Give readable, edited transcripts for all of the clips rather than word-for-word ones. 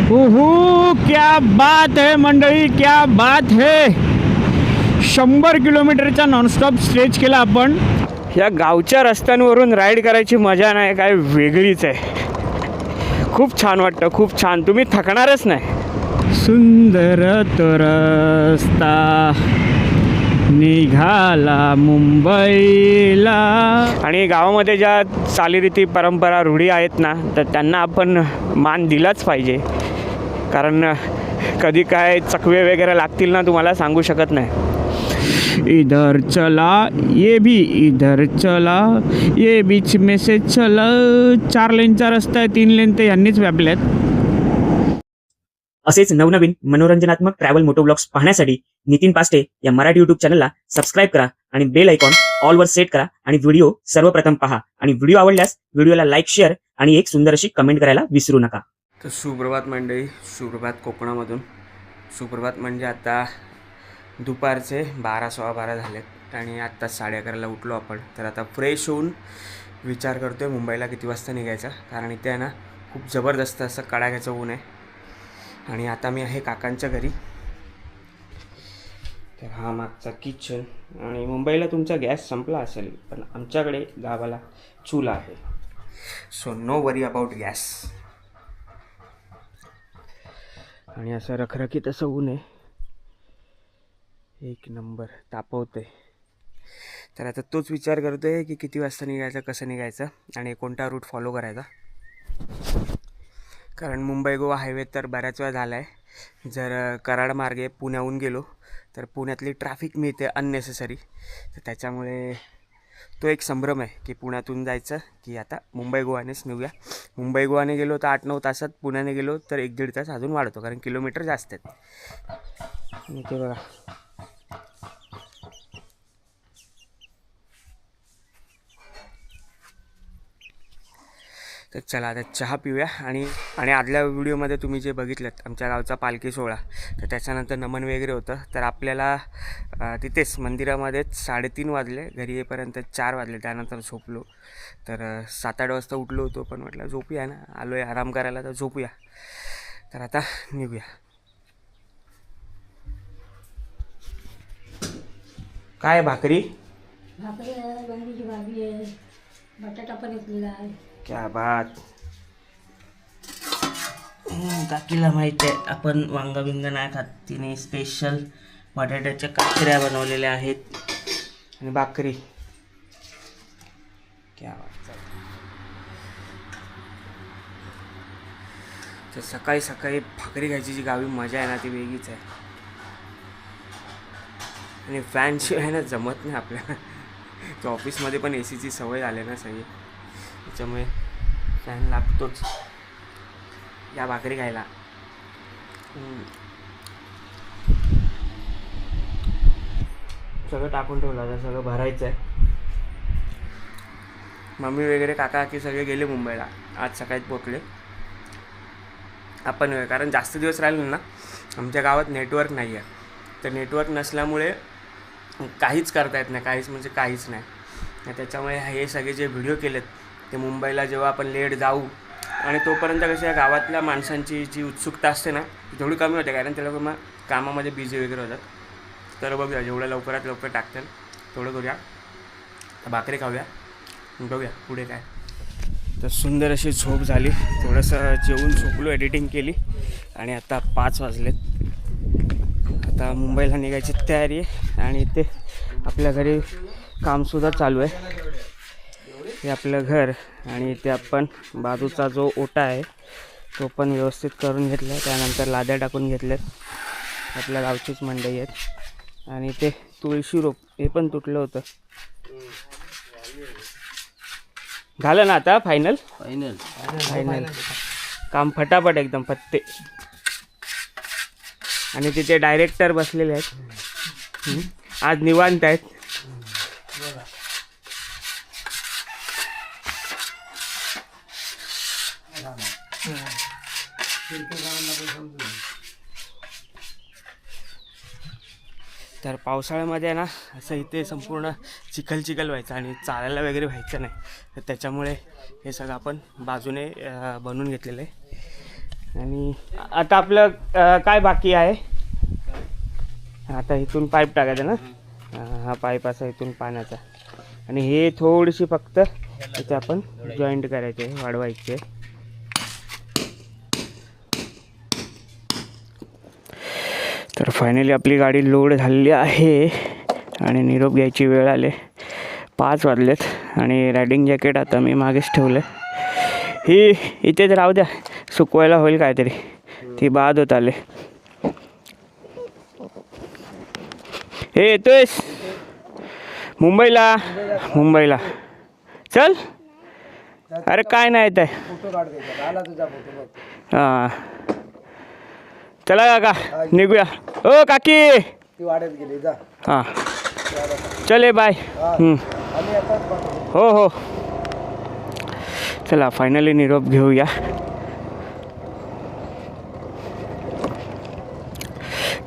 ओहो, क्या बात है मंडळी, क्या बात है. 100 किलोमीटरचा नॉनस्टॉप स्ट्रेच केला आपण. या गावच्या रस्त्यांवरून राईड करायची मजा नाही काय वेगळीच आहे. खूप छान वाटतं, खूप छान. तुम्ही थकणारच नाही. सुंदर तो रस्ता निघाला मुंबईला. आणि गावामध्ये ज्या चालीरीती परंपरा रूढी आहेत ना, तर त्यांना आपण मान दिलाच पाहिजे. कारण कधी काय चकवे वगैरे लागतील ना, तुम्हाला सांगू शकत नाही. इधर चला ये भी इधर चला, ये बीच में से चला. 4 लेनचा रस्ता आहे, 3 लेन तर यांनीच व्यापल्यात. असेच नवनवीन मनोरंजनात्मक ट्रॅव्हल मोटो ब्लॉग्स पाहण्यासाठी नितीन पास्टे या मराठी यूट्यूब चॅनलला सबस्क्राईब करा आणि बेल आयकॉन ऑल वर सेट करा आणि व्हिडिओ सर्वप्रथम पहा. आणि व्हिडिओ आवडल्यास व्हिडिओला लाईक, शेअर आणि एक सुंदर अशी कमेंट करायला विसरू नका. तर सुप्रभात मंडळी, सुप्रभात कोकणामधून. सुप्रभात म्हणजे आता दुपारचे 12-12:15 झालेत आणि आत्ता 11:30ला उठलो आपण. तर आता फ्रेश होऊन विचार करतो आहे मुंबईला किती वाजता निघायचा. कारण इथे आहे ना खूप जबरदस्त असं कडाक्याचं ऊन आहे. आणि आता मी आहे काकांच्या घरी. तर हा मागचा किचन. आणि मुंबईला तुमचा गॅस संपला असेल, पण आमच्याकडे गावाला चूल आहे. So no worry about gas. आणि असं रखरखीत असं ऊन आहे, एक नंबर तापवते. तर आता तोच विचार करतो आहे की किती वाजता निघायचं, कसं निघायचं आणि कोणता रूट फॉलो करायचा. कारण मुंबई गोवा हायवे तर बऱ्याच वेळा झाला आहे. जर कराड मार्गे पुण्याहून गेलो तर पुण्यातली ट्रॅफिक मिळते अननेसेसरी. तर त्याच्यामुळे तो एक संभ्रम आहे की पुण्यातून जायचं की आता मुंबई गोवानेच निघूया. मुंबई गोवाने गेलो तर 8-9 तासात, पुण्याने गेलो तर 1-1.5 तास अजून वाढतो, कारण किलोमीटर जास्त आहेत. आणि ते बघा, तर चला आता चहा पिऊया. आणि आदल्या व्हिडिओमध्ये तुम्ही जे बघितलं आमच्या गावचा पालखी सोहळा, तर त्याच्यानंतर नमन वगैरे होतं. तर आपल्याला तिथेच मंदिरामध्येच 3:30 वाजले, घरी येईपर्यंत 4 वाजले. त्यानंतर झोपलो. तर 7-8 वाजता उठलो होतो, पण म्हटलं झोपूया ना, आलो आहे आराम करायला तर झोपूया. तर आता निघूया. काय भाकरी आहे, वांगीची भाजी आहे, बटाटा पण घेतलेला आहे. क्या बात. काकीला माहीत आहे आपण वांगा बिंग नाही खात. तिने स्पेशल बटाट्याच्या काचऱ्या बनवलेल्या आहेत आणि भाकरी. क्या बात. तर सकाळी सकाळी भाकरी खायची जी गावी मजा आहे ना, ती वेगळीच आहे. आणि फॅनशिवाय ना जमत नाही आपल्याला. तर ऑफिसमध्ये पण ACची सवय झाली ना सगळी, त्याच्यामुळे फॅन लागतोच या भाकरी खायला. सगळं टाकून ठेवलं, आता सगळं भरायचं आहे. मम्मी वगैरे काका की सगळे गेले मुंबईला, आज सकाळीच पोचले. आपण कारण जास्त दिवस राहिलो ना, आमच्या गावात नेटवर्क नाही आहे. तर नेटवर्क नसल्यामुळे काहीच करता येत नाही, काहीच म्हणजे काहीच नाही. त्याच्यामुळे हे सगळे जे व्हिडिओ केलेत ते मुंबईला जेव्हा आपण लेट जाऊ आणि तोपर्यंत कशा या गावातल्या माणसांची जी उत्सुकता असते ना, ती थोडी कमी होते, कारण ते लोक मग कामामध्ये बिझी वगैरे होतात. तर बघूया, जेवढं लवकरात लवकर टाकतील तेवढं करूया. भाकरी खाऊया, बघूया पुढे काय. तर सुंदर अशी झोप झाली, थोडंसं जेवून झोपलो, एडिटिंग केली आणि आता 5 वाजलेत. आता मुंबईला निघायची तयारी आहे. आणि इथे आपल्या घरी कामसुद्धा चालू आहे. हे आपलं घर आणि इथे आपण बाजूचा जो ओटा आहे तो पण व्यवस्थित करून घेतला आहे. त्यानंतर लाद्या टाकून घेतल्यात, आपल्या गावचीच मंडई आहेत. आणि ते तुळशी रोप हे पण तुटलं होतं. झालं ना आता फायनल काम फटाफट एकदम पत्ते. आणि तिथे डायरेक्टर बसलेले आहेत, आज निवांत आहेत. तर पावसाळ्यामध्ये ना असं इथे संपूर्ण चिखल व्हायचं आणि चालायला वगैरे व्हायचं नाही. तर त्याच्यामुळे हे सगळं आपण बाजूने बनवून घेतलेलं आहे. आणि आता आपलं काय बाकी आहे? आता इथून पाईप टाकायचा ना, हा पाईप असा इथून पाण्याचा, आणि हे थोडीशी फक्त इथे आपण जॉईंट करायचे, वाढवायचे. तर फायनली आपली गाडी लोड झालेली आहे आणि निरोप घ्यायची वेळ आली. 5 वाजलेत आणि रायडिंग जॅकेट आता मी मागेच ठेवलं. ही इथेच राहू द्या, सुकवायला होईल काहीतरी. ती बाद होत आले. हे येतोयस मुंबईला? मुंबईला चल. अरे काय नाही येत आहे. हां चला काका निघूया. ओ काकी हां चले बाय. हो हो चला फायनली निरोप घेऊया.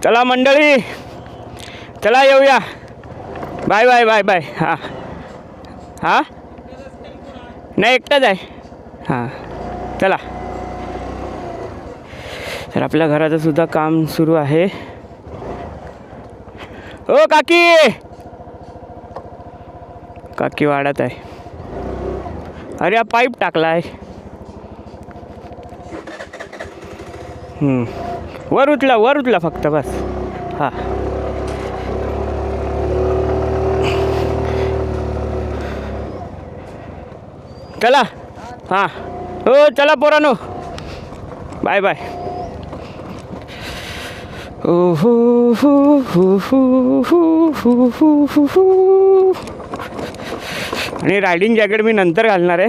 चला मंडळी, चला येऊया. Bye bye bye bye. हां हां नाही एकटाच आहे. हां चला. तर आपल्या घराचं सुद्धा काम सुरू आहे. ओ काकी, काकी वाढत आहे. अरे हा पाईप टाकला आहे. वर उचला फक्त बस. हां चला. हां हो चला पोरानो, बाय बाय. आणि रायडिंग जॅकेट मी नंतर घालणार आहे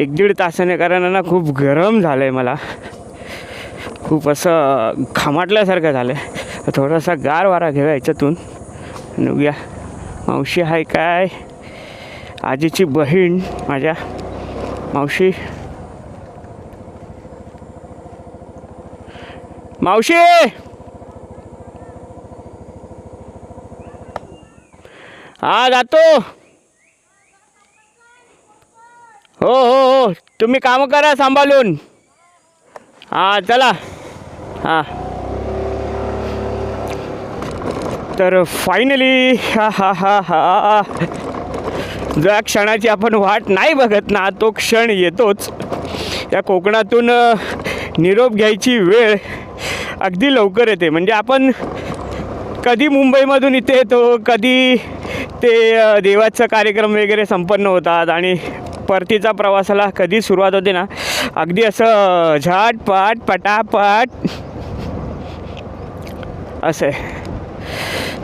1-1.5 तासाने, कारण ना खूप गरम झालं आहे. मला खूप असं घामाटल्यासारखं झालं आहे. थोडासा गार वारा घेऊया याच्यातून. निघूया. मावशी आहे काय? आजीची बहीण माझ्या मावशी. मावशी हा जातो. हो हो हो तुम्ही कामं करा सांभाळून. हां चला. हां तर फायनली हा ज्या क्षणाची आपण वाट नाही बघत ना, तो क्षण येतोच. या कोकणातून निरोप घ्यायची वेळ अगदी लवकर येते. म्हणजे आपण कधी मुंबईमधून इथे येतो, कधी ते देवाचं कार्यक्रम वगैरे संपन्न होतात आणि परतीचा प्रवासाला कधी सुरुवात होते ना, अगदी असं झटपट पटापट असं आहे.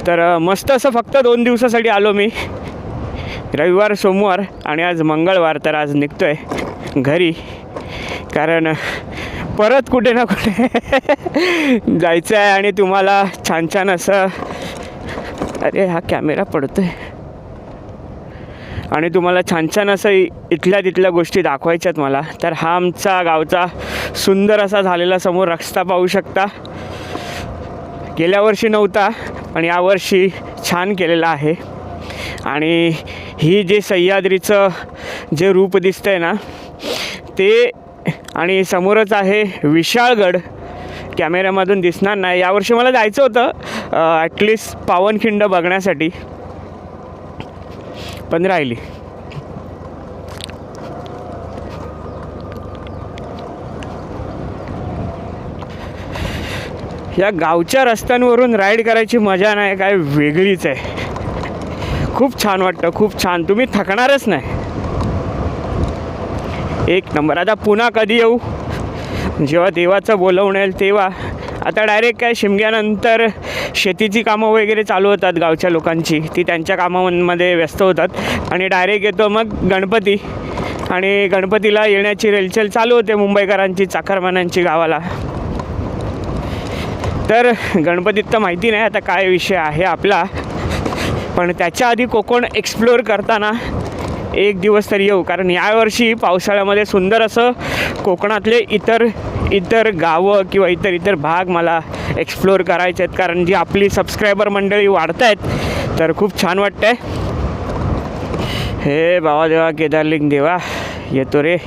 तर मस्त असं फक्त 2 दिवसासाठी आलो मी, रविवार सोमवार आणि आज मंगळवार. तर आज निघतो आहे घरी, कारण परत कुठे ना कुठे जायचं आहे आणि तुम्हाला छान छान असं, अरे हा कॅमेरा पडतो आहे, आणि तुम्हाला छान छान असं इथल्या तिथल्या गोष्टी दाखवायच्यात मला. तर हा आमचा गावचा सुंदर असा झालेला समोर रस्ता पाहू शकता. गेल्या वर्षी नव्हता पण यावर्षी छान केलेला आहे. आणि ही जे सह्याद्रीचं जे रूप दिसतं आहे ना ते, आणि समोरच आहे विशाळगड. कॅमेऱ्यामधून दिसणार नाही. यावर्षी मला जायचं होतं ॲटलिस्ट पावनखिंड बघण्यासाठी, पण राहिली. या गावच्या रस्त्यांवरून राईड करायची मजा नाही काय वेगळीच आहे. खूप छान वाटतं, खूप छान. तुम्ही थकणारच नाही. एक नंबर. आता पुन्हा कधी येऊ, जेव्हा देवाचं बोलवणं येईल तेव्हा. आता डायरेक्ट काय शिमग्यानंतर शेतीची कामं वगैरे चालू होतात गावच्या लोकांची, ती त्यांच्या कामांमध्ये व्यस्त होतात आणि डायरेक्ट येतो मग गणपती. आणि गणपतीला येण्याची रेलचेल चालू होते मुंबईकरांची, चाकरमान्यांची गावाला. तर गणपतीत तर माहिती नाही आता काय विषय आहे आपला, पण त्याच्या आधी कोकण एक्सप्लोअर करताना एक दिवस तरी येऊ. कारण यावर्षी पावसाळ्यामध्ये सुंदर असं कोकणातले इतर गावं किंवा इतर भाग मला एक्सप्लोअर करायचे आहेत. कारण जी आपली सबस्क्रायबर मंडळी वाढत आहेत तर खूप छान वाटतं आहे. हे बाबा देवा केदारलिंग देवा येतो रे.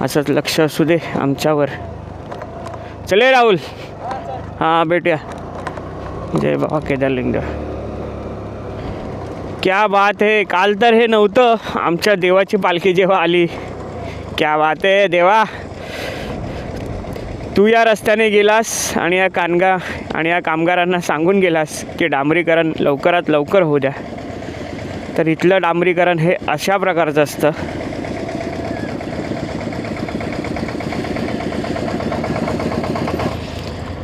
असंच लक्ष असू दे आमच्यावर. चले राहुल, हां बेट्या. जय बाबा केदारलिंग. क्या बात आहे. काल तर हे नव्हतं, आमच्या देवाची पालखी जेव्हा आली. क्या बात आहे देवा, तू या रस्त्याने गेलास आणि या कामगारांना सांगून गेलास की डांबरीकरण लवकरात लवकर होऊ द्या. तर इथलं डांबरीकरण हे अशा प्रकारचं असतं.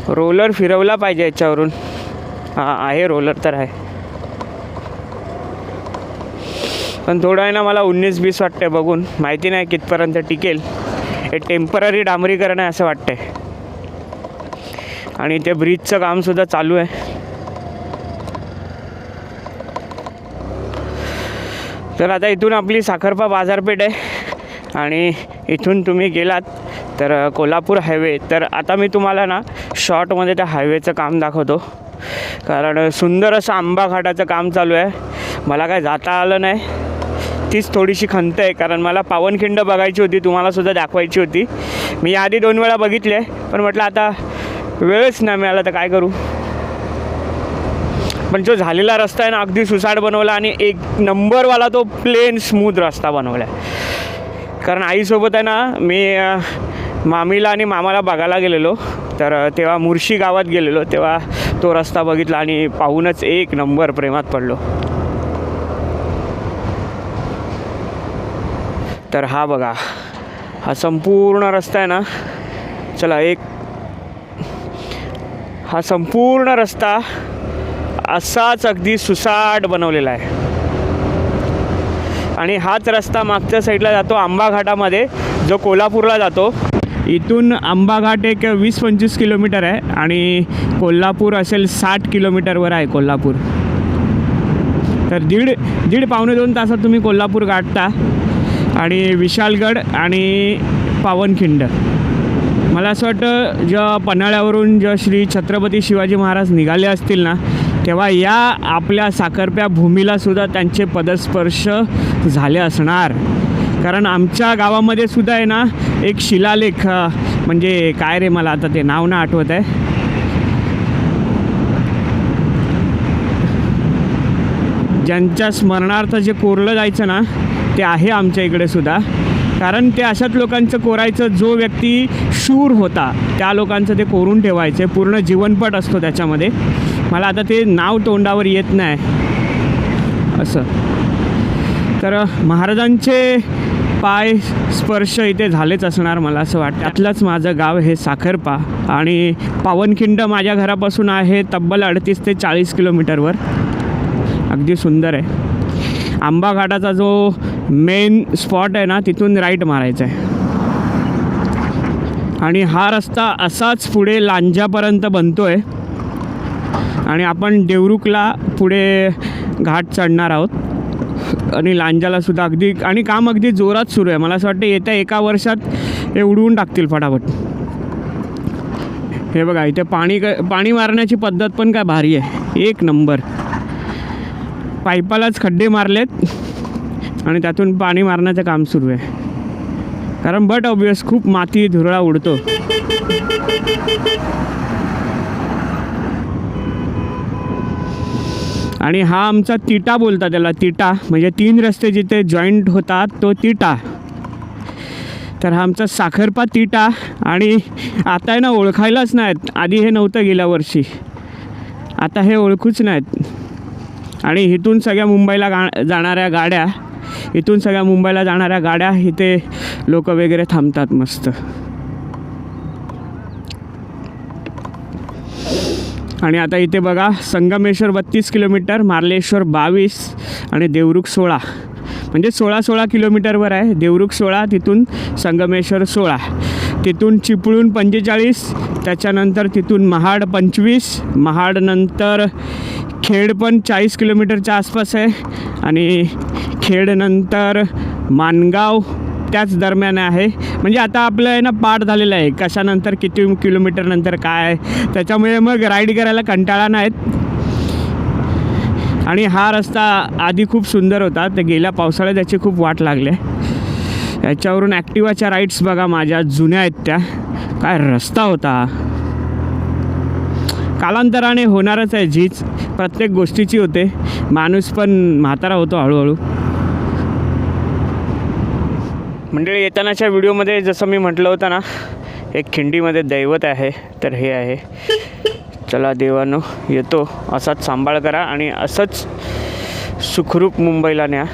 रोलर फिरवला पाहिजे याच्यावरून. हां आहे, रोलर तर आहे, पण थोडं आहे ना मला 19-20 वाटते बघून. माहिती नाही कितपर्यंत टिकेल. हे टेम्पररी डांबरीकरण आहे असं वाटतंय. आणि ते ब्रिजचं कामसुद्धा चालू आहे. तर आता इथून आपली साखरपा बाजारपेठ आहे आणि इथून तुम्ही गेलात तर कोल्हापूर हायवे. तर आता मी तुम्हाला ना शॉर्टमध्ये त्या हायवेचं काम दाखवतो, कारण सुंदर असं आंबा घाटाचं काम चालू आहे. मला काय जाता आलं नाही, तीच थोडीशी खंत आहे, कारण मला पावनखिंड बघायची होती, तुम्हालासुद्धा दाखवायची होती. मी याआधी 2 वेळा बघितले, पण म्हटलं आता वेळच नाही मिळाला तर काय करू. पण जो झालेला रस्ता आहे ना अगदी सुसाट बनवला आणि 1 नंबरवाला तो प्लेन स्मूथ रस्ता बनवला आहे. कारण आईसोबत आहे ना मी मामीला आणि मामाला बघायला गेलेलो, तर तेव्हा मुर्शी गावात गेलेलो, तेव्हा तो रस्ता बघितला आणि पाहूनच 1 नंबर प्रेमात पडलो. तर हा बघा, हा संपूर्ण रस्ता आहे ना. चला हा संपूर्ण रस्ता असाच अगदी सुसाट बनवलेला आहे. आणि हाच रस्ता मागच्या साईडला जातो आंबा घाटामध्ये, जो कोल्हापूरला जातो. इथून आंबा घाट एक 20-25 किलोमीटर आहे आणि कोल्हापूर असेल 60 किलोमीटरवर आहे कोल्हापूर. तर दीड पावणे 2 तासात तुम्ही कोल्हापूर गाठता. आणि विशालगड आणि पावनखिंड. मला असं वाटतं जेव्हा पन्हाळ्यावरून जेव्हा श्री छत्रपती शिवाजी महाराज निघाले असतील ना, तेव्हा या आपल्या साखरप्या भूमीलासुद्धा त्यांचे पदस्पर्श झाले असणार. कारण आमच्या गावामध्ये सुद्धा आहे ना एक शिलालेख, म्हणजे काय रे मला आता ते नाव ना आठवत आहे, ज्यांच्या स्मरणार्थ जे कोरलं जायचं ना ते आहे आमच्या इकडे सुद्धा. कारण ते अशाच लोकांचं कोरायचं, जो व्यक्ती शूर होता त्या लोकांचं ते कोरून ठेवायचे. पूर्ण जीवनपट असतो त्याच्यामध्ये. मला आता ते नाव तोंडावर येत नाही असं. तर महाराजांचे पाय स्पर्श इथे झालेच असणार मला असं वाटतं. त्यातलंच माझं गाव हे साखरपा. आणि पावनखिंड माझ्या घरापासून आहे तब्बल 38 ते 40 किलोमीटरवर. अगदी सुंदर आहे. आंबा घाटाचा जो मेन स्पॉट आहे ना, तिथून राईट मारायचं आहे. आणि हा रस्ता असाच पुढे लांजापर्यंत बनतो आहे. आणि आपण देवरुखला पुढे घाट चढणार आहोत. आणि लांजालासुद्धा आणि काम अगदी जोरात सुरू आहे. मला असं वाटतं येत्या 1 वर्षात हे उडवून टाकतील फटाफट. हे बघा, इथे पाणी मारण्याची पद्धत पण काय भारी आहे, 1 नंबर. पाईपालाच खड्डे मारलेत आणि त्यातून पाणी मारण्याचं काम सुरू आहे. कारण बट ऑब्वियस खूप माती धुरळा उडतो. आणि हा आमचा तिटा बोलतात त्याला. तिटा म्हणजे 3 रस्ते जिथे जॉईंट होतात तो तिटा. तर हा आमचा साखरपा तिटा. आणि आता आहे ना ओळखायलाच नाहीत. आधी हे नव्हतं गेल्या वर्षी, आता हे ओळखूच नाहीत. आणि इथून सगळ्या मुंबईला जाणाऱ्या गाड्या इथे लोक वगैरे थांबतात मस्त. आणि आता इथे बघा, संगमेश्वर 32 किलोमीटर, मार्लेश्वर 22 आणि देवरुख 16. म्हणजे 16 किलोमीटरवर आहे. देवरुख 16, तिथून संगमेश्वर 16, तिथून चिपळूण 45, त्याच्यानंतर तिथून महाड 25, महाडनंतर खेड पण 40 किलोमीटरच्या आसपास आहे. आणि खेडनंतर माणगाव त्याच दरम्यान आहे. म्हणजे आता आपलं आहे ना पाठ झालेलं आहे, कशानंतर किती किलोमीटरनंतर काय. त्याच्यामुळे मग राईड करायला कंटाळा नाहीत. आणि हा रस्ता आधी खूप सुंदर होता. तर गेल्या पावसाळ्यात त्याची खूप वाट लागली. याच्यावरून ॲक्टिवाच्या राईड्स बघा माझ्या जुन्या आहेत त्या. काय रस्ता होता. कालांतराने होणारच आहे, झीज प्रत्येक गोष्टीची होते. माणूस पण म्हातारा होतो हळूहळू. मंडळी, येतानाच्या व्हिडिओमध्ये जसं मी म्हटलं होतं ना, एक खिंडीमध्ये दैवत आहे, तर हे आहे. चला देवानो, येतो असाच सांभाळ करा आणि असंच सुखरूप मुंबईला न्या.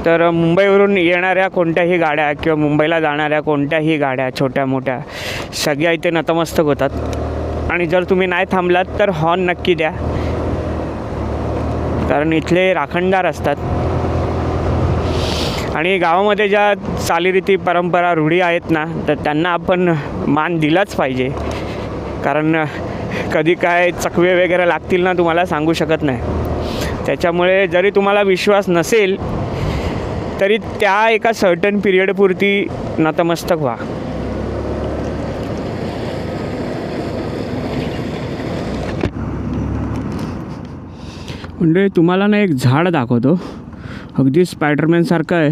तर मुंबईवरून येणाऱ्या कोणत्याही गाड्या किंवा मुंबईला जाणाऱ्या कोणत्याही गाड्या छोट्या मोठ्या सगळ्या इथे नतमस्तक होतात. आणि जर तुम्ही नाही थांबलात तर हॉर्न नक्की द्या, कारण इथले राखणदार असतात. आणि गावामध्ये ज्या चालीरीती परंपरा रूढी आहेत ना, तर त्यांना आपण मान दिलाच पाहिजे. कारण कधी काय चकवे वगैरे लागतील ना, तुम्हाला सांगू शकत नाही. त्याच्यामुळे जरी तुम्हाला विश्वास नसेल तरी त्या एका सर्टन पिरियडपुरती नतमस्तक व्हा. म्हणजे तुम्हाला ना एक झाड दाखवतो, अगदी स्पायडरमॅनसारखं आहे.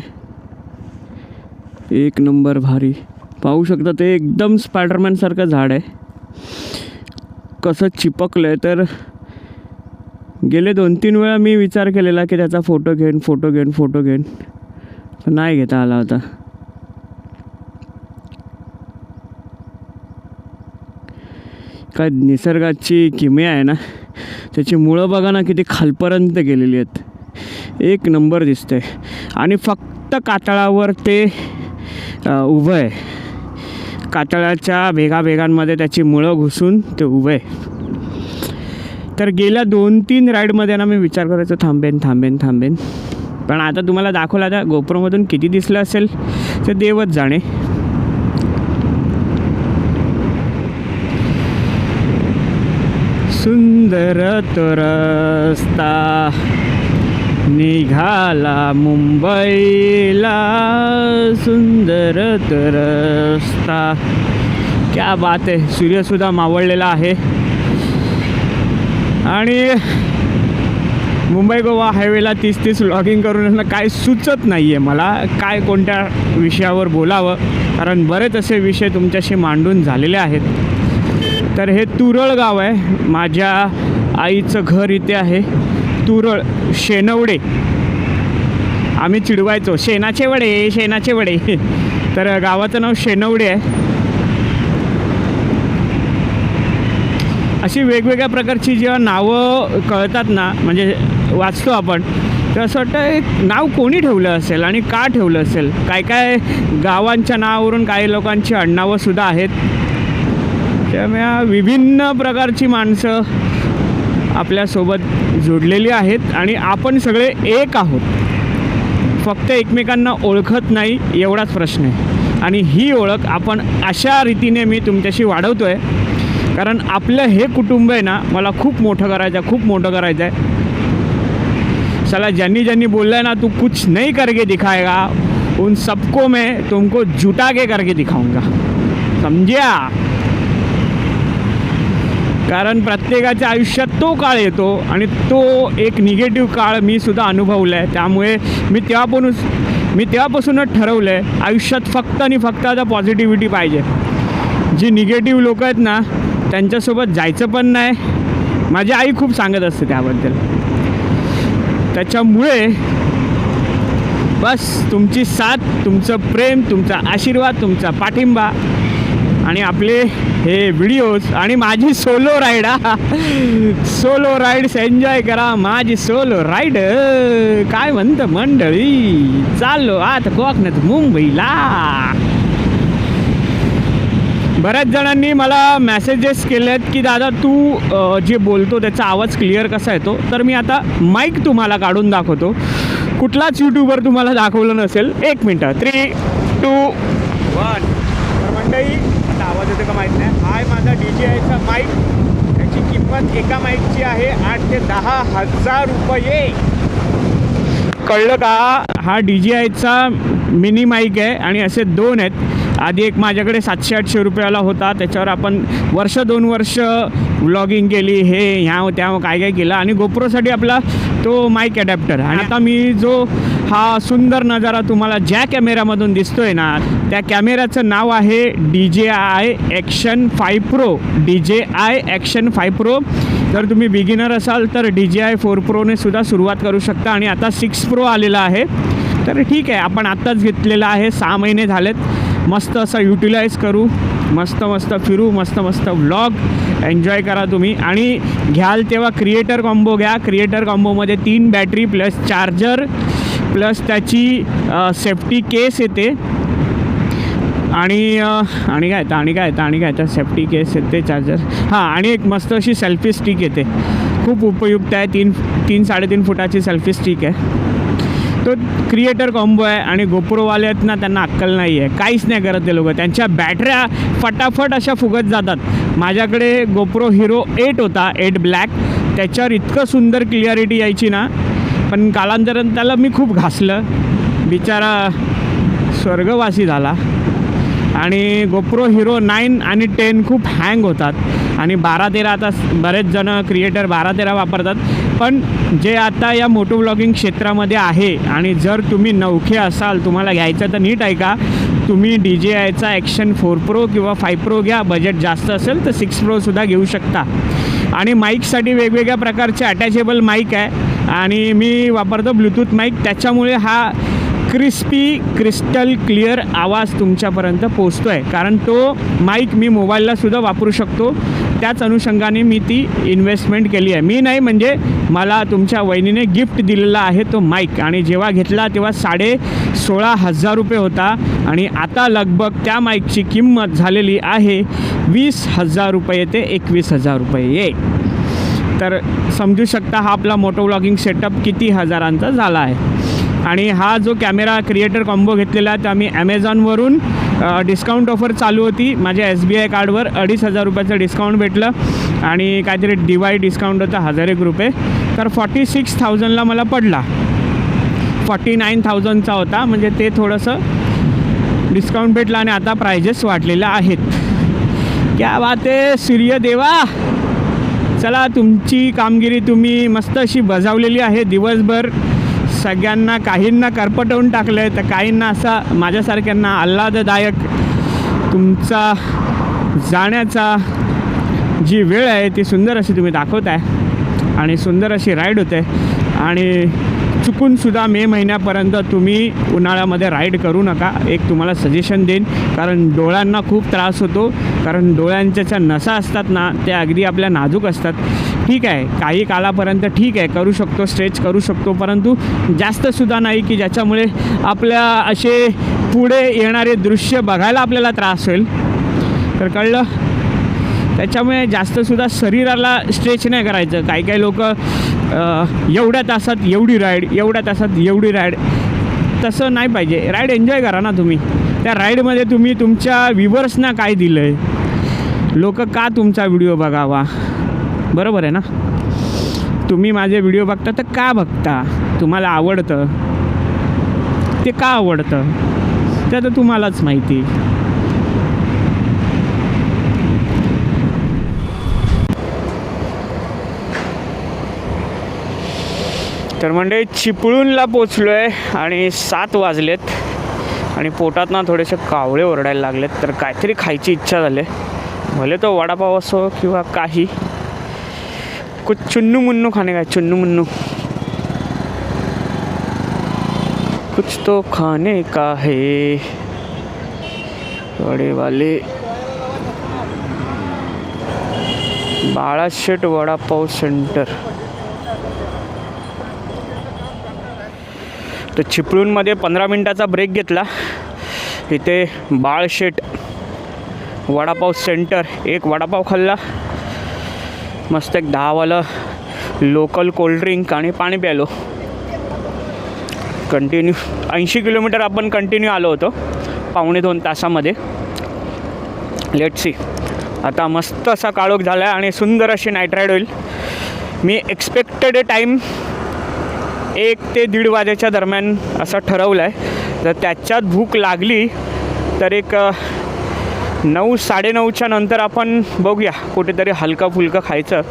एक नंबर भारी. पाहू शकता ते एकदम स्पायडरमॅनसारखं झाड आहे. कसं चिपकलं आहे. तर गेले 2-3 वेळा मी विचार केलेला की त्याचा फोटो घेईन, पण नाही घेता आला होता. काय निसर्गाची किमया आहे ना, त्याची मुळं बघा ना किती खालपर्यंत गेलेली आहेत. एक नंबर दिसते. आणि फक्त कातळावर ते उभं आहे. कातळाच्या भेगांमध्ये त्याची मुळं घुसून ते उभं आहे. तर गेल्या 2-3 राईडमध्ये ना मी विचार करायचो थांबेन. पण आता तुम्हाला दाखवलं, आता गोप्रोमधून किती दिसलं असेल ते देवच जाणे. सुंदर तो रस्ता निघाला मुंबईला, सुंदर तो रस्ता. क्या बात आहे. सूर्यसुद्धा मावळलेला आहे. आणि मुंबई गोवा हायवेला 30 व्लॉगिंग करून काय सुचत नाही आहे मला, काय कोणत्या विषयावर बोलावं. कारण बरेच असे विषय तुमच्याशी मांडून झालेले आहेत. तर हे तुरळ गाव आहे. माझ्या आईचं घर इथे आहे. तुरळ, शेनवडे. आम्ही चिडवायचो शेणाचे वडे. तर गावाचं नाव शेनवडे आहे. अशी वेगवेगळ्या प्रकारची जेव्हा नावं कळतात ना, म्हणजे वाचतो आपण, तर असं वाटतं एक नाव कोणी ठेवलं असेल आणि का ठेवलं असेल. काय गावांच्या नावावरून काही लोकांची आडनावंसुद्धा आहेत. त्यामुळे विभिन्न प्रकारची माणसं आपल्यासोबत जोडलेली आहेत आणि आपण सगळे एक आहोत. फक्त एकमेकांना ओळखत नाही एवढाच प्रश्न आहे. आणि ही ओळख आपण अशा रीतीने मी तुमच्याशी वाढवतो आहे, कारण आपलं हे कुटुंब आहे ना, मला खूप मोठं करायचं आहे. चला, ज्यांनी बोलला है ना तू कुछ नहीं करके दिखाएगा, उन सबको मैं तुमको जुटा के करके दिखाऊंगा. समझ्या. कारण प्रत्येकाच्या आयुष्यात तो काळ येतो आणि तो एक निगेटिव्ह काळ मी सुद्धा अनुभवला आहे. त्यामुळे मी तेव्हापासूनच ठरवलं आहे आयुष्यात फक्त आणि फक्त आता पॉझिटिव्हिटी पाहिजे. जी निगेटिव्ह लोक आहेत ना, त्यांच्यासोबत जायचं पण नाही. माझी आई खूप सांगत असते त्याबद्दल. त्याच्यामुळे बस तुमची साथ, तुमचं प्रेम, तुमचा आशीर्वाद, तुमचा पाठिंबा आणि आपले हे व्हिडिओज आणि माझी सोलो राईड्स एन्जॉय करा. माझी सोलो राईड काय म्हणतं मंडळी. चाललो आता कोकणात मुंबईला. बऱ्याच जणांनी मला मेसेजेस केले आहेत की दादा तू जे बोलतो त्याचा आवाज क्लिअर कसा येतो. तर मी आता माईक तुम्हाला काढून दाखवतो. कुठलाच यूट्यूबर तुम्हाला दाखवलं नसेल. 1 मिनटं. 3, 2, 1. तर मंडळी, आता आवाज येतो का माहीत नाही. हा माझा DJIचा माईक. त्याची किंमत एका माईकची आहे 8 ते 10 हजार रुपये. कळलं का. हा DJIचा मिनी माईक आहे आणि असे 2 आहेत. आधी एक माझ्याकडे 700-800 रुपयाला होता, त्याच्यावर आपण वर्ष 2 वर्ष व्लॉगिंग केली, हे ह्या त्या काय काय केलं, आणि गोप्रोसाठी आपला तो माईक ॲडॅप्टर. आणि आता मी जो हा सुंदर नजारा तुम्हाला ज्या कॅमेऱ्यामधून दिसतोय ना, त्या कॅमेऱ्याचं नाव आहे DJI Action 5 Pro. DJI Action 5 Pro. जर तुम्ही बिगिनर असाल तर DJI 4 Proने सुद्धा सुरुवात करू शकता, आणि आता 6 Pro आलेला आहे. तर ठीक आहे, आपण आत्ताच घेतलेला आहे, 6 महिने झालेत. मस्त असं युटिलाइज करू, मस्त मस्त फिरू, मस्त मस्त व्लॉग एन्जॉय करा तुम्ही. आणि घ्याल तेव्हा क्रिएटर कॉम्बो घ्या. क्रिएटर कॉम्बोमध्ये 3 बॅटरी प्लस चार्जर प्लस त्याची सेफ्टी केस येते, आणि काय येतं सेफ्टी केस येते, चार्जर, हां, आणि एक मस्त अशी सेल्फी स्टिक येते. खूप उपयुक्त आहे. 3-3.5 फुटाची सेल्फी स्टिक आहे. तो क्रिएटर कॉम्बो आहे. आणि गोप्रोवाले आहेत ना, त्यांना अक्कल नाही आहे, काहीच नाही करत ते लोक. त्यांच्या बॅटऱ्या फटाफट अशा फुगत जातात. माझ्याकडे गोप्रो हिरो 8 होता, 8 ब्लॅक. त्याच्यावर इतकं सुंदर क्लिअरिटी यायची ना, पण कालांतराने त्याला मी खूप घासलं, बिचारा स्वर्गवासी झाला. आणि गोप्रो हिरो 9 आणि 10 खूप हँग होतात. आणि 12-13 आता बरेच जण क्रिएटर 12-13 वापरतात. पण जे आता या मोटो ब्लॉगिंग क्षेत्रामध्ये आहे, आणि जर तुम्ही नवखे असाल, तुम्हाला घ्यायचं तर नीट ऐका, तुम्ही DJIचा Action 4 Pro किंवा 5 Pro घ्या. बजेट जास्त असेल तर 6 Pro सुद्धा घेऊ शकता. आणि माईकसाठी वेगवेगळ्या प्रकारचे अटॅचेबल माईक आहे, आणि मी वापरतो ब्लूटूथ माईक. त्याच्यामुळे हा क्रिस्टल क्लिअर आवाज तुमच्यापर्यंत पोचतो आहे. कारण तो माईक मी मोबाईललासुद्धा वापरू शकतो. त्याच अनुषंगाने मी ती इन्व्हेस्टमेंट केली आहे. मी नाही, म्हणजे मला तुमच्या वहिनीने गिफ्ट दिलेला आहे तो माईक. आणि जेव्हा घेतला तेव्हा 16,500 रुपये होता, आणि आता लगभग त्या माईकची किंमत झालेली आहे 20,000 रुपये ते 21,000 रुपये. तर समजू शकता हा आपला मोटो व्लॉगिंग सेटअप किती हजारांचा झाला आहे. आणि हा जो कॅमेरा क्रिएटर कॉम्बो घेतलेला आहे, तर आम्ही ॲमेझॉनवरून डिस्काउंट ऑफर चालू होती. माझ्या SBI कार्डवर 2,500 रुपयाचं डिस्काउंट भेटलं, आणि काहीतरी दिवाळी डिस्काउंट होता 1,001 रुपये. तर 46,000ला मला पडला. 49,000चा होता, म्हणजे ते थोडंसं डिस्काउंट भेटलं, आणि आता प्राइजेस वाढलेल्या आहेत. क्या बात आहे सूर्यदेवा. चला, तुमची कामगिरी तुम्ही मस्त अशी बजावलेली आहे दिवसभर. सगळ्यांना, काहींना करपटवून टाकलं आहे, तर काहींना असा माझ्यासारख्यांना आल्हाददायक तुमचा जाण्याचा जी वेळ आहे ती सुंदर अशी तुम्ही दाखवत आहे, आणि सुंदर अशी राईड होते. आणि चुकूनसुद्धा मे महिन्यापर्यंत तुम्ही उन्हाळ्यामध्ये राईड करू नका. एक तुम्हाला सजेशन देईन, कारण डोळ्यांना खूप त्रास होतो. कारण डोळ्यांच्या ज्या नसा असतात ना, त्या अगदी आपल्या नाजूक असतात. ठीक आहे, काही कालापर्यंत ठीक आहे, करू शकतो, स्ट्रेच करू शकतो, परंतु जास्तसुद्धा नाही की ज्याच्यामुळे आपल्या असे पुढे येणारे दृश्य बघायला आपल्याला त्रास होईल. तर कळलं. त्याच्यामुळे जास्तसुद्धा शरीराला स्ट्रेच नाही करायचं. काही काही लोक एवढ्या तासात एवढी राईड, एवढ्या तासात एवढी राईड, तसं नाही पाहिजे. राईड एन्जॉय करा ना तुम्ही. त्या राईडमध्ये तुम्ही तुमच्या व्ह्युअर्सना काय दिलं आहे, लोक का तुमचा व्हिडिओ बघावा, बरोबर आहे ना. तुम्ही माझे व्हिडिओ बघता तर का बघता, तुम्हाला आवडतं ते का आवडतं ते तर तुम्हालाच माहिती. तर म्हणजे चिपळूणला पोचलो आहे, आणि 7 वाजलेत, आणि पोटात ना थोडेसे कावळे ओरडायला लागलेत. तर काहीतरी खायची इच्छा झाली, भले तो वडापाव असो किंवा काही. कुछ चुन्नू मुन्नू खाने का, चुन्नू मुन्नू कुछ तो खाने का है. वडे वाले बाळाशेठ वडापाव सेंटर. तर चिपळूणमध्ये 15 मिनटाचा ब्रेक घेतला. इथे बाळशेठ वडापाव सेंटर, एक वडापाव खाल्ला, मस्त एक 10वालं लोकल कोल्ड्रिंक आणि पाणी प्यालो. कंटिन्यू 80 किलोमीटर आपण कंटिन्यू आलो होतो 1.5-2 तासामध्ये. Let's see. आता मस्त असा काळोख झाला आहे, आणि सुंदर अशी नाईट राईड होईल. मी एक्सपेक्टेड टाईम 1 ते 1:30 वाजेच्या दरम्यान असं ठरवलं आहे. जर त्याच्यात भूक लागली तर एक 9 9:30च्या नंतर आपण बघूया कुठेतरी हलका फुलकं खायचं.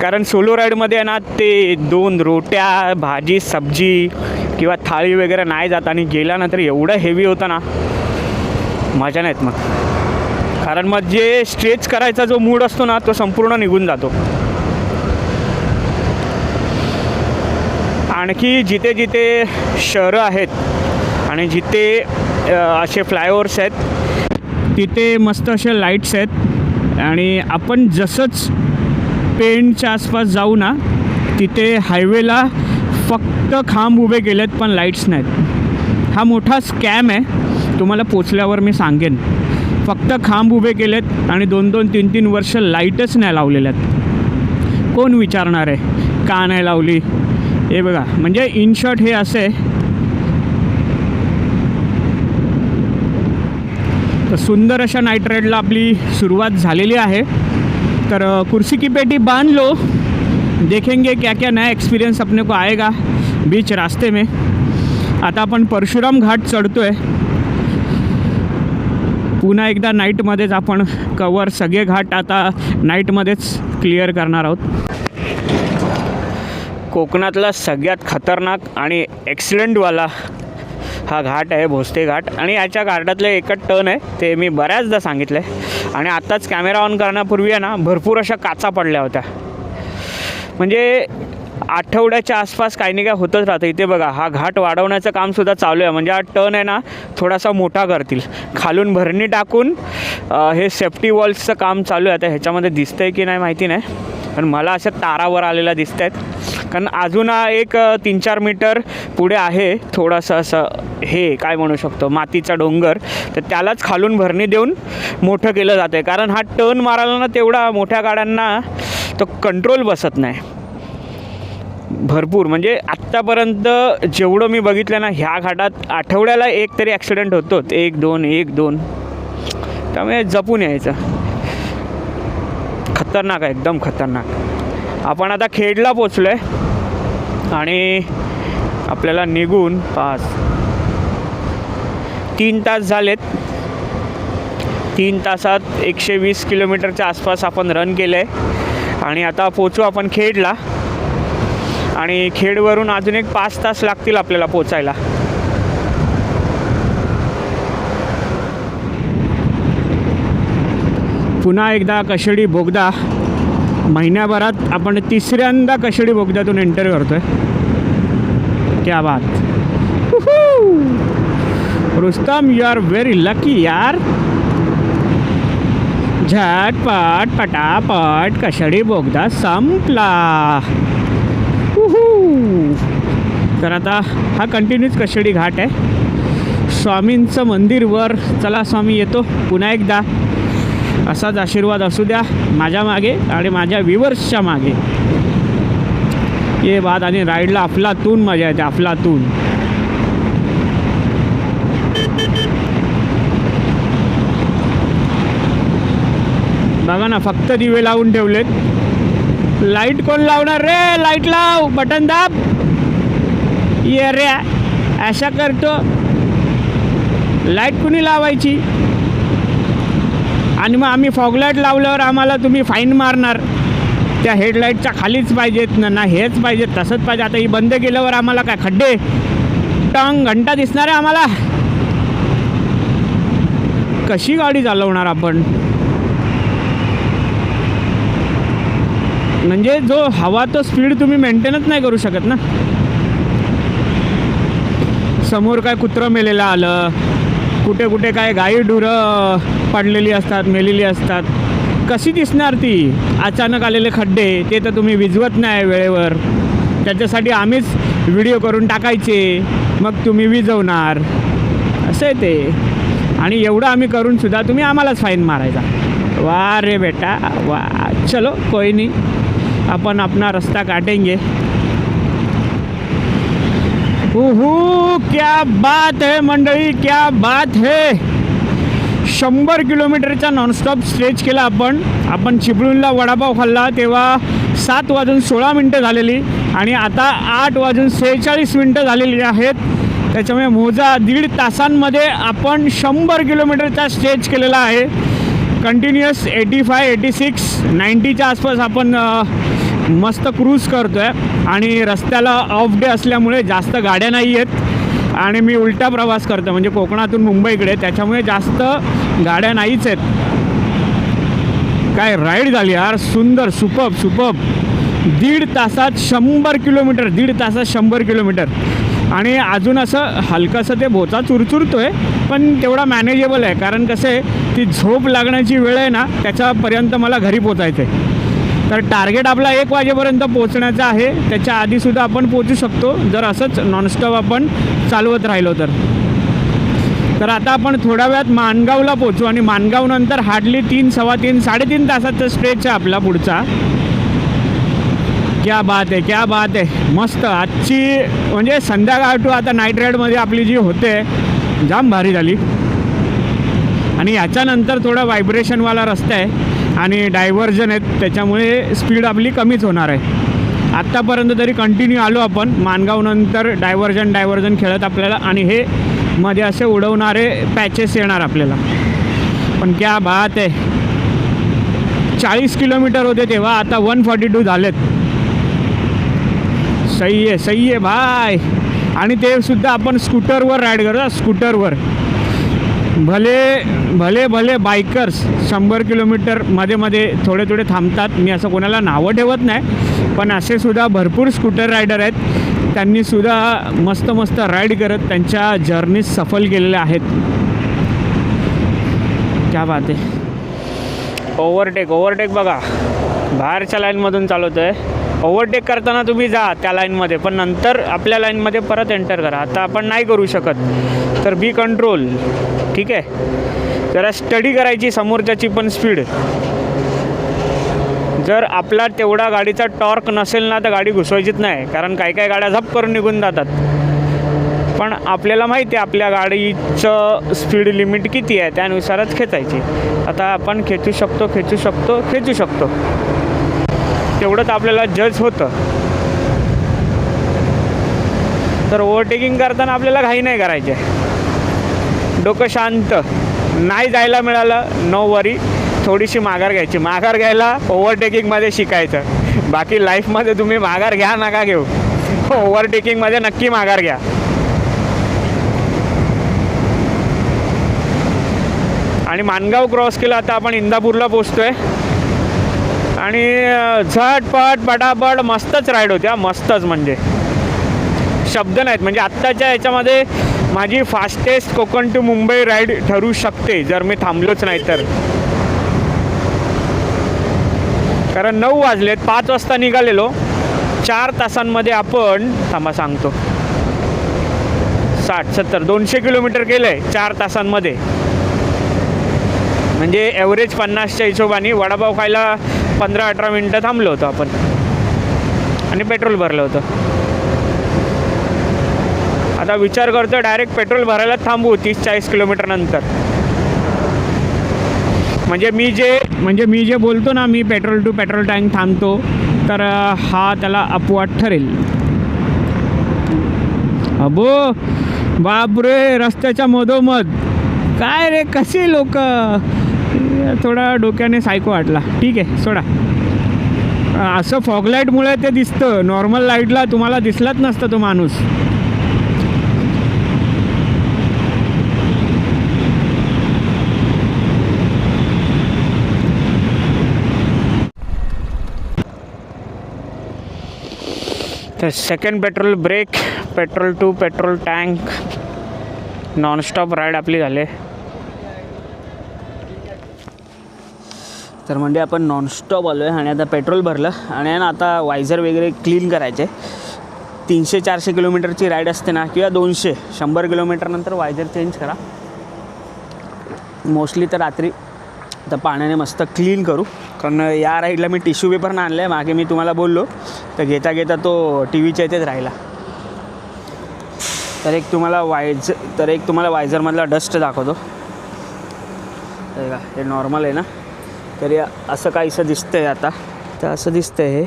कारण सोलो राईडमध्ये आहे ना ते 2 रोट्या भाजी सब्जी किंवा थाळी वगैरे नाही जात आणि गेल्यानंतर एवढं हेवी होतं ना मजा नाहीत मग. कारण मग जे स्ट्रेच करायचा जो मूड असतो ना तो संपूर्ण निघून जातो. आणखी जिथे जिथे शहरं आहेत आणि जिथे असे फ्लायओव्हर्स आहेत तिथे मस्त असे लाईट्स आहेत. आणि आपण जसंच पेणच्या आसपास जाऊ ना तिथे हायवेला फक्त खांब उभे केलेत पण लाईट्स नाहीत. हा मोठा स्कॅम आहे, तुम्हाला पोचल्यावर मी सांगेन. फक्त खांब उभे केलेत आणि 2-2, 3-3 वर्ष लाईटच नाही लावलेल्यात. कोण विचारणार आहे का नाही लावली? हे बघा, म्हणजे इन शॉर्ट हे असे. तर सुंदर अशा नाईट राईडला आपली सुरुवात झालेली आहे. तर कुर्सी की पेटी बांध लो, देखेंगे क्या क्या नया एक्सपीरियंस अपने को आएगा बीच रास्ते में. आता आपण परशुराम घाट चढतोय. पुन्हा एकदा नाईटमध्येच आपण कवर सगळे घाट आता नाईटमध्येच क्लिअर करणार आहोत. कोकणातला सगळ्यात खतरनाक आणि ॲक्सिडेंटवाला हा घाट आहे भोसते घाट. आणि याच्या घाटातलं एकच टर्न आहे, ते मी बऱ्याचदा सांगितलं आहे. आणि आत्ताच कॅमेरा ऑन करण्यापूर्वी आहे ना भरपूर अशा काचा पडल्या होत्या. म्हणजे आठवड्याच्या आसपास काही नाही काय होतच राहतं. इथे बघा हा घाट वाढवण्याचं कामसुद्धा चालू आहे. म्हणजे हा टर्न आहे ना थोडासा मोठा करतील, खालून भरणी टाकून हे सेफ्टी वॉल्सचं काम चालू आहे. आता ह्याच्यामध्ये दिसतं आहे की नाही माहिती नाही, पण मला अशा तारावर आलेल्या दिसत आहेत. कारण अजून एक 3-4 मीटर पुढे आहे थोडंसं असं हे काय म्हणू शकतो मातीचा डोंगर. तर त्यालाच खालून भरणी देऊन मोठं केलं जातं आहे. कारण हा टर्न मारायला ना तेवढा मोठ्या गाड्यांना तो कंट्रोल बसत नाही भरपूर. म्हणजे आत्तापर्यंत जेवढं मी बघितलं ना ह्या घाटात आठवड्याला एक तरी ॲक्सिडेंट होतो, 1-2. त्यामुळे जपून यायचं. खतरनाक आहे, एकदम खतरनाक. आपण आता खेडला पोचलो आहे आणि आपल्याला निघून 3 तास झालेत. 3 तासात 120 किलोमीटरच्या आसपास आपण रन केलं आहे. आणि आता पोचू आपण खेडला. आणि खेडवरून अजून एक 5 तास लागतील आपल्याला पोचायला. पुन्हा एकदा कशेडी बोगदा. महिन्याभरात आपण 3ऱ्यांदा कशेडी बोगद्यातून एंटर करतोय. क्या बात. Rustam you are very lucky यार. झटपट पटापट कशेडी बोगदा संपला. तर आता हा कंटिन्यूच कशेडी घाट आहे. स्वामींचं मंदिर वर. चला स्वामी येतो पुन्हा एकदा. असाच आशीर्वाद असू द्या माझ्या मागे आणि माझ्या व्ह्युअर्सच्या मागे. ये बात. आणि राईडला अफलातून मजा येते, अफलातून. बघा ना फक्त दिवे लावून ठेवलेत. लाईट कोण लावणार रे? लाईट लाव, बटन दाब. ये रे अशा करतो. लाईट कुणी लावायची? आणि मग आम्ही फॉगलाईट लावल्यावर आम्हाला तुम्ही फाईन मारणार. त्या हेडलाईटच्या खालीच पाहिजेत ना हेच पाहिजे तसंच पाहिजे. आता ही बंद केल्यावर आम्हाला काय खड्डे टांग घंटा दिसणार आहे आम्हाला? कशी गाडी चालवणार आपण? म्हणजे जो हवा तो स्पीड तुम्ही मेंटेनच नाही करू शकत ना. समोर काय कुत्रं मेलेलं आलं, कुठे कुठे काय गाई ढुरं पडलेली असतात, मेलेली असतात. कशी दिसणार ती? अचानक आलेले खड्डे ते तर तुम्ही विझवत नाही वेळेवर. त्याच्यासाठी आम्हीच व्हिडिओ करून टाकायचे, मग तुम्ही विझवणार. असं आहे ते. आणि एवढं आम्ही करूनसुद्धा तुम्ही आम्हालाच फाईन मारायचा. वाह रे बेटा वाह. चलो कोई नहीं, अपन अपना रास्ता काटेंगे. क्या बात है मंडळी, क्या बात है. 100 किलोमीटरचा नॉनस्टॉप स्ट्रेच केला आपण चिपळूणला वडापाव खाल्ला तेव्हा 7:16 झालेली आणि आता 8:46 झालेली आहेत. त्याच्यामुळे मोजा 1.5 तासांमध्ये आपण 100 किलोमीटरचा स्टेज केलेला आहे. कंटिन्युअस 85, 86, 90च्या आसपास आपण मस्त क्रूज करतो आहे. आणि रस्त्याला ऑफ डे असल्यामुळे जास्त गाड्या नाही आहेत आणि मी उलटा प्रवास करतो, म्हणजे कोकणातून मुंबईकडे, त्याच्यामुळे जास्त गाड्या नाहीच आहेत. काय राईड झाली यार, सुंदर, सुपर्ब सुपर्ब. 1.5 तासात 100 किलोमीटर, 1.5 तासात 100 किलोमीटर. आणि अजून असं हलकंसं ते भोचा चुरचुरतो आहे, पण तेवढा मॅनेजेबल आहे. कारण कसं आहे, ती झोप लागण्याची वेळ आहे ना, त्याच्यापर्यंत मला घरी पोचायचं आहे. तर टार्गेट आपला 1 वाजेपर्यंत पोचण्याचा आहे. त्याच्या आधीसुद्धा आपण पोचू शकतो जर असंच नॉनस्टॉप आपण चालवत राहिलो तर. तर आता आपण थोड्या वेळात माणगावला पोचू आणि माणगावनंतर हार्डली 3, सव्वा 3, 3.5 तासाचा स्ट्रेच आहे आपला पुढचा. क्या बात आहे, क्या बात आहे. मस्त. आजची म्हणजे संध्याकाळ टू आता नाईट राईडमध्ये आपली जी होते जाम भारी झाली. आणि याच्यानंतर थोडा व्हायब्रेशनवाला रस्ता आहे आणि डायव्हर्जन आहेत, त्याच्यामुळे स्पीड आपली कमीच होणार आहे. आत्तापर्यंत तरी कंटिन्यू आलो आपण. माणगावनंतर डायव्हर्जन खेळत आपल्याला आणि हे मध्ये असे उडवणारे पॅचेस येणार आपल्याला. पण क्या बात आहे. 40 किलोमीटर होते तेव्हा, आता 142 झालेत. सही आहे, सही आहे भाई. आणि ते सुद्धा आपण स्कूटरवर राईड करतो, स्कूटरवर. भले भले बायकर्स 100 किलोमीटर मध्ये थोडे थोडे थांबतात. मी असं कोणाला नावं ठेवत नाही, पण असे सुद्धा भरपूर स्कूटर रायडर आहेत. त्यांनीसुद्धा मस्त मस्त राईड करत त्यांच्या जर्नी सफल केलेल्या आहेत. क्या बात आहे. ओव्हरटेक बघा, बाहेरच्या लाईनमधून चालवतो आहे. ओव्हरटेक करताना तुम्ही जा त्या लाईनमध्ये, पण नंतर आपल्या लाईनमध्ये परत एंटर करा. आता आपण नाही करू शकत, तर बी कंट्रोल. ठीक आहे, जरा स्टडी करायची समोरच्याची पण स्पीड. जर आपला तेवढा गाडीचा टॉर्क नसेल ना, तर गाडी घुसवायचीच नाही. कारण काही गाड्या झप करून निघून जातात. पण आपल्याला माहिती आहे आपल्या गाडीचं स्पीड लिमिट किती आहे, त्यानुसारच खेचायची. आता आपण खेचू शकतो. तेवढंच आपल्याला जज होतं. तर ओव्हरटेकिंग करताना आपल्याला घाई नाही करायची. डोकं शांत. नाही जायला मिळालं नो वरी, थोडीशी माघार घ्यायची. माघार घ्यायला ओव्हरटेकिंगमध्ये शिकायचं. बाकी लाईफमध्ये तुम्ही माघार घ्या नका घेऊ, ओव्हरटेकिंगमध्ये नक्की माघार घ्या. आणि माणगाव क्रॉस केला, आता आपण इंदापूरला पोचतोय. आणि झटपट पटापट मस्तच राईड होत्या, मस्तच. म्हणजे शब्द नाहीत. म्हणजे आत्ताच्या ह्याच्यामध्ये माझी fastest Konkan to Mumbai ride ठरू शकते जर मी थांबलोच नाही तर. कारण 9 वाजलेत, 5 वाजता निघालेलो. 4 तासांमध्ये आपण थांबा सांगतो, 60, 70, 200 किलोमीटर केलं आहे 4 तासांमध्ये. म्हणजे ॲव्हरेज 50च्या हिशोबाने. वडापाव खायला 15-18 मिनटं थांबलो होतो आपण आणि पेट्रोल भरलं होतं. आता विचार करतो डायरेक्ट पेट्रोल भरायला थांबू 30-40 किलोमीटर नंतर. म्हणजे मी जे बोलतो ना, मी पेट्रोल टू पेट्रोल टँक थांबतो, तर हा त्याला अपवाद ठरेल. अबो बापरे, रस्त्याच्या मधोमध काय रे, कसे लोक. थोडा डोक्याने सायको वाटला. ठीक आहे, सोडा. असं फॉगलाईटमुळे ते दिसतं. नॉर्मल लाईटला तुम्हाला दिसलाच नसतं तो माणूस. तर second petrol break, petrol to petrol tank, nonstop ride आपली झाले. तर म्हणजे आपण नॉनस्टॉप आलो आहे आणि आता पेट्रोल भरलं आणि ना आता वायझर वगैरे क्लीन करायचे. 300-400 किलोमीटरची राईड असते ना, किंवा 200, 100 किलोमीटरनंतर वायझर चेंज करा. मोस्टली तर रात्री तर पाण्याने मस्त क्लीन करू. कारण या राईडला मी टिश्यू पेपर आणलं आहे, मागे मी तुम्हाला बोललो, तर घेता घेता तो टी व्हीच्या इथेच राहिला. तर एक तुम्हाला वायझरमधला डस्ट दाखवतो. हे नॉर्मल आहे ना, तरी असं काहीसं दिसतं आहे. आता तर असं दिसतं आहे हे.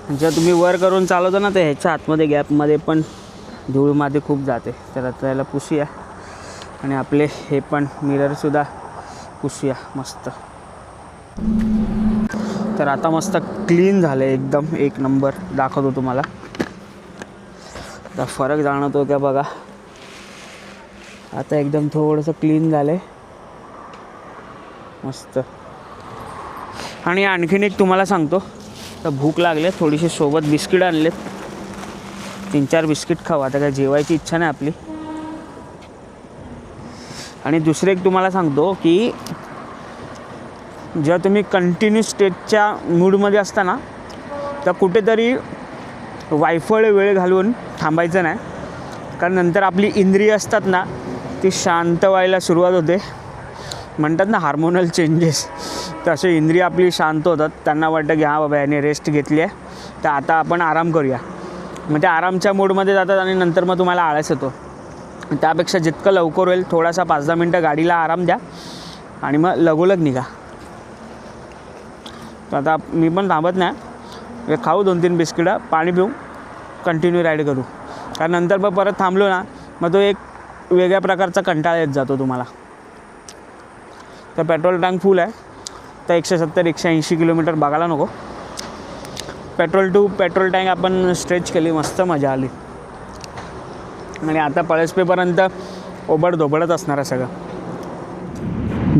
जेव्हा तुम्ही वर करून चालवता ना, तर ह्याच्या आतमध्ये गॅपमध्ये पण धूळ माती खूप जाते. तर आता याला पुसूया आणि आपले हे पण मिररसुद्धा पुसूया मस्त. तर आता मस्त क्लीन झालं एकदम, एक नंबर. दाखवतो तुम्हाला, आता फरक जाणवतो का बघा. आता एकदम थोडंसं क्लीन झालं आहे मस्त. आणि आणखीन एक तुम्हाला सांगतो, तर भूक लागले, थोडीशी सोबत बिस्किट आणलेत, 3-4 बिस्किट खाऊ. आता काय जेवायची इच्छा नाही आपली. आणि दुसरं एक तुम्हाला सांगतो की जेव्हा तुम्ही कंटिन्यू स्टेजच्या मूडमध्ये असता ना, तर कुठेतरी वायफळ वेळ घालवून थांबायचं नाही. कारण नंतर आपली इंद्रिय असतात ना, ती शांत व्हायला सुरुवात होते. म्हणतात ना हार्मोनल चेंजेस, तर असे इंद्रिय आपली शांत होतात. त्यांना वाटतं की हां बाबा याने रेस्ट घेतली आहे, तर आता आपण आराम करूया. मग त्या आरामच्या मूडमध्ये जातात आणि नंतर मग तुम्हाला आळस येतो. त्यापेक्षा जितकं लवकर होईल थोडासा 5-10 मिनटं गाडीला आराम द्या आणि मग लगोलग निघा. तर आता मी पण थांबत नाही, खाऊ 2-3 बिस्किटं, पाणी पिऊ, कंटिन्यू राईड करू. कारण नंतर मग परत थांबलो ना, मग तो एक वेगळ्या प्रकारचा कंटाळा येत जातो तुम्हाला. तर पेट्रोल टँक फुल आहे, तर 170-180 किलोमीटर बघायला नको. पेट्रोल टू पेट्रोल टँक आपण स्ट्रेच केली, मस्त मजा आली. आणि आता पळसपेपर्यंत ओबडधोबडच असणार आहे सगळं.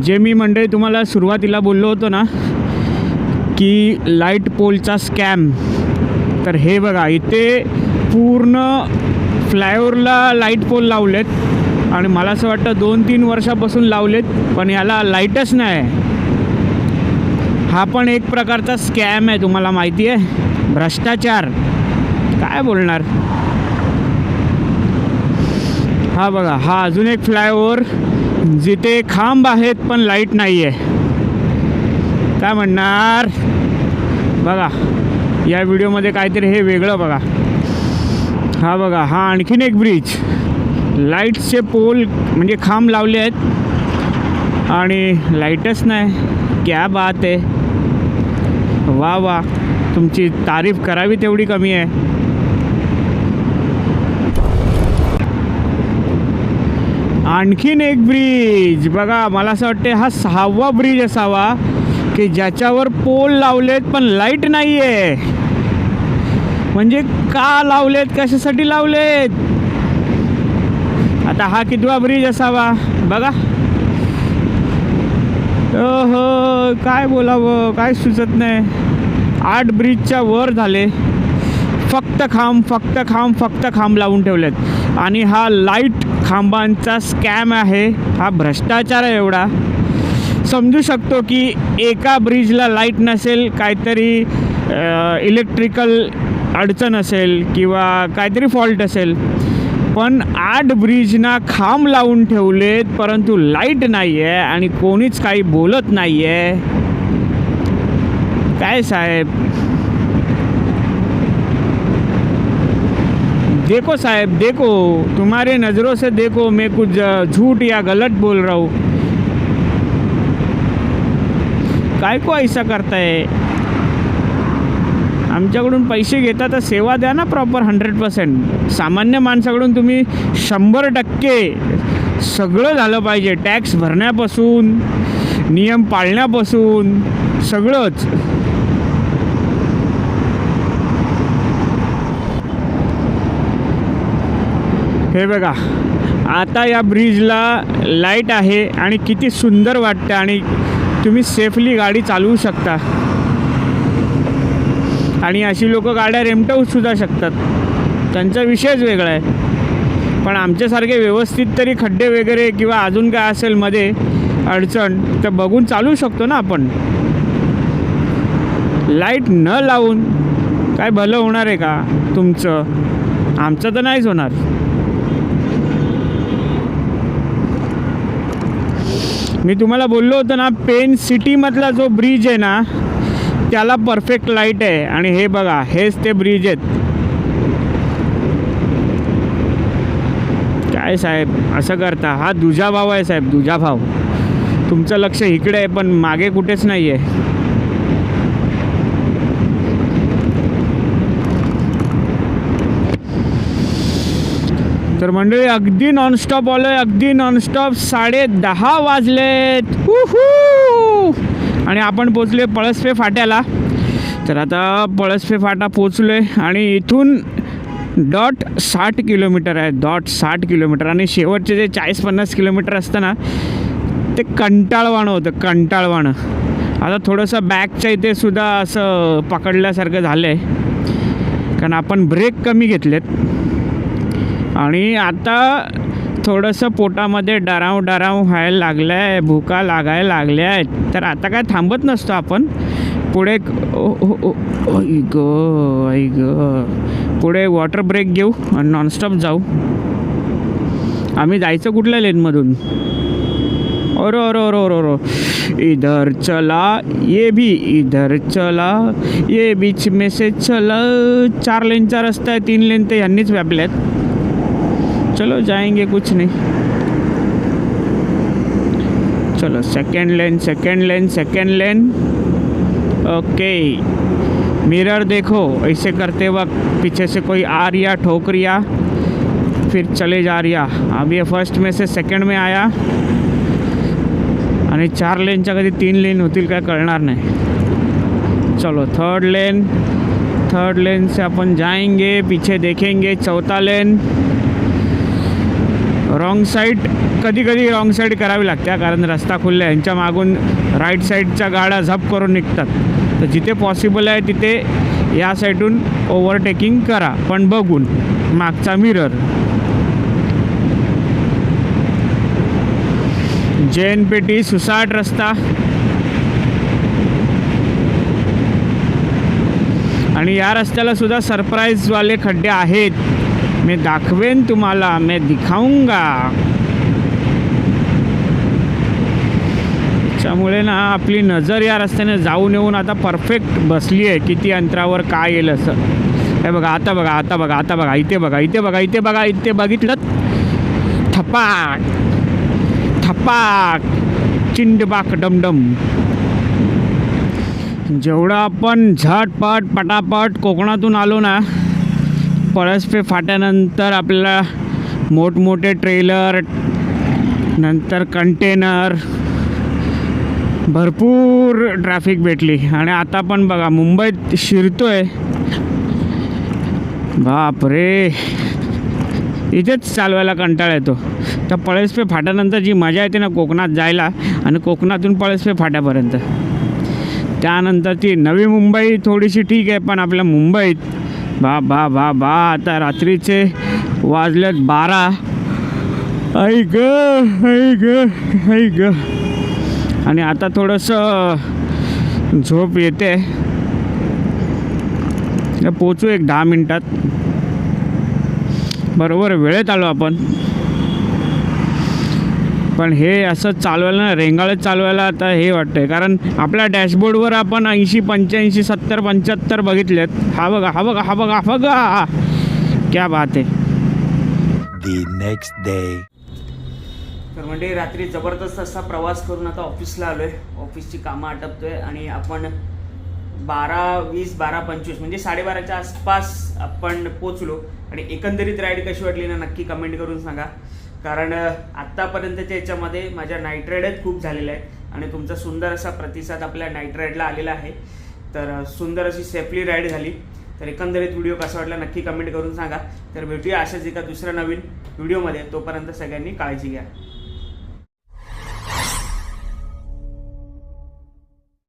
जे मी मंडळी तुम्हाला सुरुवातीला बोललो होतो ना की लाईट पोलचा स्कॅम, तर हे बघा, इथे पूर्ण फ्लायओव्हरला लाईट पोल लावलेत आणि मला असं वाटतं 2-3 वर्षापासून लावलेत, पण याला लाईटच नाही. हा पण एक प्रकारचा स्कॅम आहे, तुम्हाला माहिती आहे, भ्रष्टाचार. काय बोलणार. हा बघा, हा अजून एक फ्लायओव्हर जिथे खांब आहेत पण लाईट नाही आहे. काय म्हणणार. बघा या व्हिडिओमध्ये काहीतरी हे वेगळं बघा. हा बघा, हा आणखीन एक ब्रिज, लाईटचे पोल म्हणजे खांब लावले आहेत आणि लाईटच नाही. क्या बात आहे, वा वा, तुमची तारीफ करावी तेवढी कमी आहे. आणखीन एक ब्रिज बघा, मला असं वाटते हा 6वा ब्रिज असावा की ज्याच्यावर पोल लावलेत पण लाईट नाही आहे. म्हणजे का लावलेत, कशासाठी लावलेत. आता हा कितवा ब्रिज असावा बघा. हो, काय बोलावं, काय सुचत नाही. 8 ब्रिजच्या वर झाले, फक्त खांब लावून ठेवलेत. आणि हा लाईट खांबांचा स्कॅम आहे, हा भ्रष्टाचार आहे एवढा. समजू शकतो की एका ब्रिजला लाईट नसेल, काहीतरी इलेक्ट्रिकल अडचण असेल किंवा काहीतरी फॉल्ट असेल, पण 8 ब्रिजना खांब लावून ठेवलेत परंतु लाईट नाही आहे आणि कोणीच काही बोलत नाही आहे. काय साहेब, देखो साहेब, देखो, तुम्हारे नज़रों से देखो मैं कुछ झूठ या गलत बोल रहा हूँ. काय को ऐसा करताय. आमच्याकडून पैसे घेता तर सेवा द्या ना प्रॉपर 100%. सामान्य माणसाकडून तुम्ही 100% सगळं झालं पाहिजे. टॅक्स भरण्यापासून, नियम पाळण्यापासून सगळंच. हे बघा, आता या ब्रिजला लाईट आहे आणि किती सुंदर वाटतं आणि तुम्ही सेफली गाडी चालवू शकता. आणि अशी लोक गाड्या रेमटवू सुद्धा शकतात, त्यांचा विषयच वेगळा आहे. पण आमच्यासारखे व्यवस्थित तरी खड्डे वगैरे किंवा अजून काय असेल मध्ये अडचण तर बघून चालवू शकतो ना आपण. लाईट न लावून काय भलं होणार आहे का तुमचं. आमचं तर नाहीच होणार. मी तुम्हाला बोललो होतो ना, पेन सिटीमधला जो ब्रिज आहे ना त्याला परफेक्ट लाईट आहे. आणि हे बघा, हेच ते ब्रिज आहेत. काय साहेब असं करता. हा दुजाभाव आहे साहेब, दुजाभाव. तुमचं लक्ष इकडे आहे पण मागे कुठेच नाही आहे. तर मंडळी अगदी नॉनस्टॉप आलोय, अगदी नॉनस्टॉप. 10:30 वाजलेत. आणि आपण पोचले पळसपे फाट्याला. तर आता पळसपे फाटा पोचलोय आणि इथून डॉट 60 किलोमीटर आहे, डॉट 60 किलोमीटर. आणि शेवटचे जे 40-50 किलोमीटर असतं ना ते कंटाळवाणं होतं, कंटाळवाणं. आता थोडंसं बॅकच्या इथे सुद्धा असं पकडल्यासारखं झालं आहे, कारण आपण ब्रेक कमी घेतलेत. आणि आता थोडंसं पोटामध्ये डराव व्हायला लागलं आहे, भुका लागायला लागल्या आहेत. तर आता काय थांबत नसतो आपण, पुढे पुढे वॉटर ब्रेक घेऊ आणि नॉनस्टॉप जाऊ. आम्ही जायचं कुठल्या लेनमधून? और इधर चला, ये भी इधर चला, ये बीच में से चला. 4 लेनचा रस्ता आहे, 3 लेन तर यांनीच व्यापल्यात. चलो जाएंगे, कुछ नहीं. चलो सेकेंड लेन. ओके, मिरर देखो, ऐसे करते वक्त पीछे से कोई आ रिया, ठोक रिया, फिर चले जा रिया. अब ये फर्स्ट में से सेकंड में आया आणि 4 लेनच्या कधी 3 लेन होतील काय कळणार नाही. चलो थर्ड लेन से अपन जाएंगे, पीछे देखेंगे. 4था लेन. रॉंग साईड, कधी रॉंग साईड करावी लागते, कारण रस्ता खुल्ला आहे. यांच्या मागून राईट साईडच्या गाड्या झप करून निघतात. तर जिथे पॉसिबल आहे तिथे या साईडून ओव्हरटेकिंग करा, पण बघून मागचा मिरर. जैन पेटी सुसाट रस्ता. आणि या रस्त्याला सुद्धा सरप्राईजवाले खड्डे आहेत. मैं दाखवेन तुम्हाला, मैं दिखाऊंगा. त्यामुळे ना आपली नजर या रस्त्याने जाऊन येऊन आता परफेक्ट बसली आहे, किती अंतरावर काय येईल असं. हे बघा, आता बघा, इथे बघा, इथे बघितलं, थपाक चिंडबाक डमडम. जेवढं आपण झटपट पटापट कोकणातून आलो ना, पळसपे फाट्यानंतर आपल्याला मोठमोठे ट्रेलर, नंतर कंटेनर, भरपूर ट्रॅफिक भेटली. आणि आता पण बघा मुंबईत शिरतोय. बापरे, इथेच चालवायला कंटाळा येतो. त्या पळसपे फाट्यानंतर जी मजा येते ना कोकणात जायला, आणि कोकणातून पळसपे फाट्यापर्यंत, त्यानंतर ती नवी मुंबई थोडीशी ठीक आहे, पण आपल्या मुंबईत बा आता रात्रीचे वाजलेत 12. आई ग. आणि आता थोडंसं झोप येते. पोचू 10 मिनटात. बरोबर वेळेत आलो आपण. पण हे असं चालवायला ना, रेंगाळत चालवायला आता हे वाटतंय, कारण आपल्या डॅशबोर्डवर आपण 80, 85, 70, 75 बघितलेत. हा बघा, क्या बात आहे. The next day. तर म्हणजे रात्री जबरदस्त असा प्रवास करून आता ऑफिसला आलो आहे. ऑफिसची कामं आटपतोय आणि आपण 12:20, 12:25 म्हणजे 12:30च्या आसपास आपण पोचलो. आणि एकंदरीत राईड कशी वाटली ना नक्की कमेंट करून सांगा, कारण आत्तापर्यंतच्या याच्यामध्ये माझ्या नाईट राईडच खूप झालेल्या आहेत आणि तुमचा सुंदर असा प्रतिसाद आपल्या नाईट राईडला आलेला आहे. तर सुंदर अशी सेफली राईड झाली. तर एकंदरीत व्हिडिओ कसा वाटला नक्की कमेंट करून सांगा. तर भेटूया अशाच एका दुसऱ्या नवीन व्हिडिओमध्ये. तोपर्यंत सगळ्यांनी काळजी घ्या.